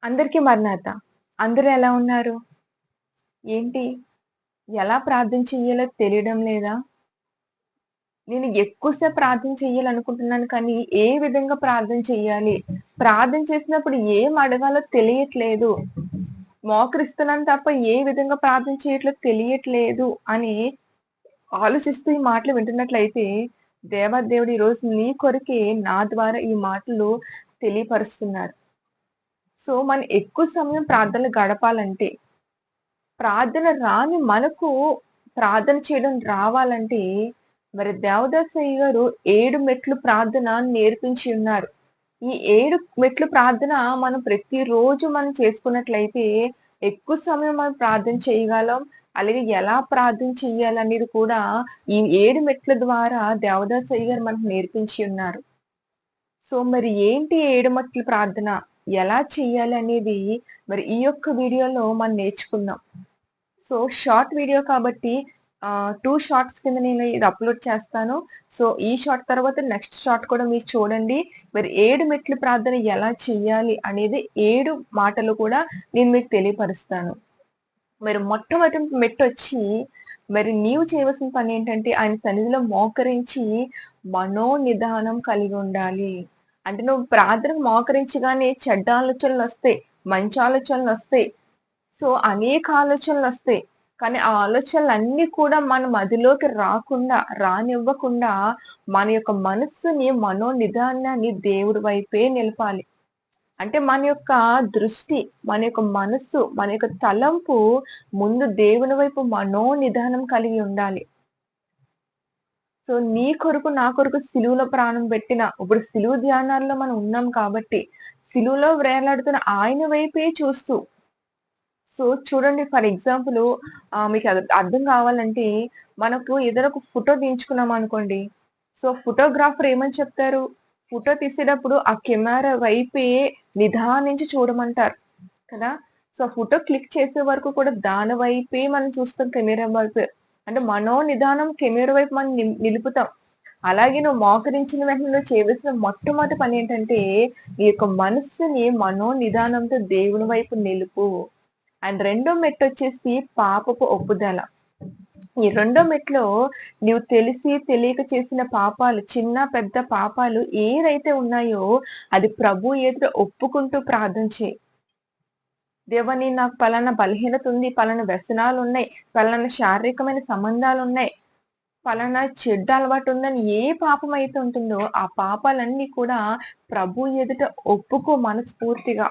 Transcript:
అందరికీ మరణాత. అందరూ ఎలా ఉన్నారు? ఏంటి? ఎలా ప్రార్థన చెయ్యాలో తెలియడం లేదా? నేను ఎక్కువ సేపు ప్రార్థన చెయ్యాలనుకుంటున్నాను కానీ, ఏ విధంగా ప్రార్థన చెయ్యాలి? ప్రార్థన చేసినప్పుడు ఏం అడగాలో తెలియట్లేదు. మోకరిస్తున్నాను తప్ప ఏ విధంగా ప్రార్థన చేయట్లేదో తెలియట్లేదు అని ఆలోచిస్తూ ఈ మాటలు వింటున్నట్లయితే, దేవాదేవుడు ఈరోజు నీ కొరకే నా ద్వారా ఈ మాటలు తెలియపరుస్తున్నారు. సో, మనం ఎక్కువ సమయం ప్రార్థనలో గడపాలంటే ప్రార్థన రాని మనకు ప్రార్థన చేయడం రావాలంటే, మరి దేవదాసయ్య గారు 7 మెట్లు ప్రార్థన నేర్పించి ఉన్నారు. ఈ 7 మెట్లు ప్రార్థన మనం ప్రతిరోజు మనం చేసుకున్నట్లయితే, ఎక్కువ సమయం మనం ప్రార్థన చేయగలం. అలాగే ఎలా ప్రార్థన చేయాలనేది కూడా ఈ 7 మెట్ల ద్వారా దేవదాసయ్య గారు మనకు నేర్పించి ఉన్నారు. సో, మరి ఏంటి 7 మెట్ల ప్రార్థన? ఎలా చేయాలి అనేది మరి ఈ యొక్క వీడియోలో మనం నేర్చుకుందాం. సో, షార్ట్ వీడియో కాబట్టి 2 షార్ట్స్ కింద నేను ఇది అప్‌లోడ్ చేస్తాను. సో, ఈ షార్ట్ తర్వాత నెక్స్ట్ షార్ట్ కూడా మీరు చూడండి. మరి 7 మెట్ల ప్రార్థన ఎలా చేయాలి అనేది 7 మాటలు కూడా నేను మీకు తెలియపరుస్తాను. మరి మొట్టమొదటి మెట్టొచ్చి మరి నీవు చేయవలసిన పనేంటంటే ఆయన సన్నిధిలో మోకరించి మనోనిదానం కలిగి ఉండాలి. అంటే నువ్వు ప్రార్థనకు మోకరించగానే చెడ్డ ఆలోచనలొస్తాయి. మంచి ఆలోచనలొస్తాయి. సో, అనేక ఆలోచనలొస్తాయి. కానీ ఆ ఆలోచనలన్నీ కూడా మన మదిలోకి రానివ్వకుండా మన యొక్క మనస్సుని, మనోనిదానాన్ని దేవుడి వైపే నిలపాలి. అంటే మన యొక్క దృష్టి, మన యొక్క మనస్సు, మన యొక్క తలంపు ముందు దేవుని వైపు మనోనిదానం కలిగి ఉండాలి. సో, నీ కొరకు, నా కొరకు సిలువలో ప్రాణం పెట్టిన ఇప్పుడు సిలువ ధ్యానాల్లో మనం ఉన్నాం కాబట్టి, సిలువలో వేలాడుతున్న ఆయన వైపే చూస్తూ సో, చూడండి ఫర్ ఎగ్జాంపుల్ మీకు అది అర్థం కావాలంటే, మనకు ఏదైనా ఒక ఫోటో తీయించుకున్నామనుకోండి. సో, ఫోటోగ్రాఫర్ ఏమని చెప్తారు? ఫోటో తీసేటప్పుడు ఆ కెమెరా వైపే నిదానించి చూడమంటారు కదా! సో, ఫోటో క్లిక్ చేసే వరకు కూడా దాని వైపే మనం చూస్తాం కెమెరా వైపే. అంటే మనోనిదానం కెమెరా వైపు మనం నిలుపుతాం. అలాగే నువ్వు మోకరించిన వెంటనే నువ్వు చేయవలసిన మొట్టమొదటి పనేంటంటే, నీ యొక్క మనస్సుని మనోనిదానంతో దేవుని వైపు నిలుపు. అండ్ రెండో మెట్టొచ్చేసి పాపపు ఒప్పుదల. ఈ రెండో మెట్టులో నీవు తెలిసి తెలియక చేసిన పాపాలు చిన్న, పెద్ద పాపాలు ఏదైతే ఉన్నాయో అది ప్రభు ఎదుట ఒప్పుకుంటూ ప్రార్థన చెయి. దేవా నాకు పలానా బలహీనత ఉంది, పలానా వ్యసనాలున్నాయి, పలానా శారీరకమైన సంబంధాలున్నాయి, పలానా చెడ్డ అలవాటుందని ఏ పాపమైతే ఉంటుందో ఆ పాపాలన్నీ కూడా ప్రభు ఎదుట ఒప్పుకో మనస్ఫూర్తిగా.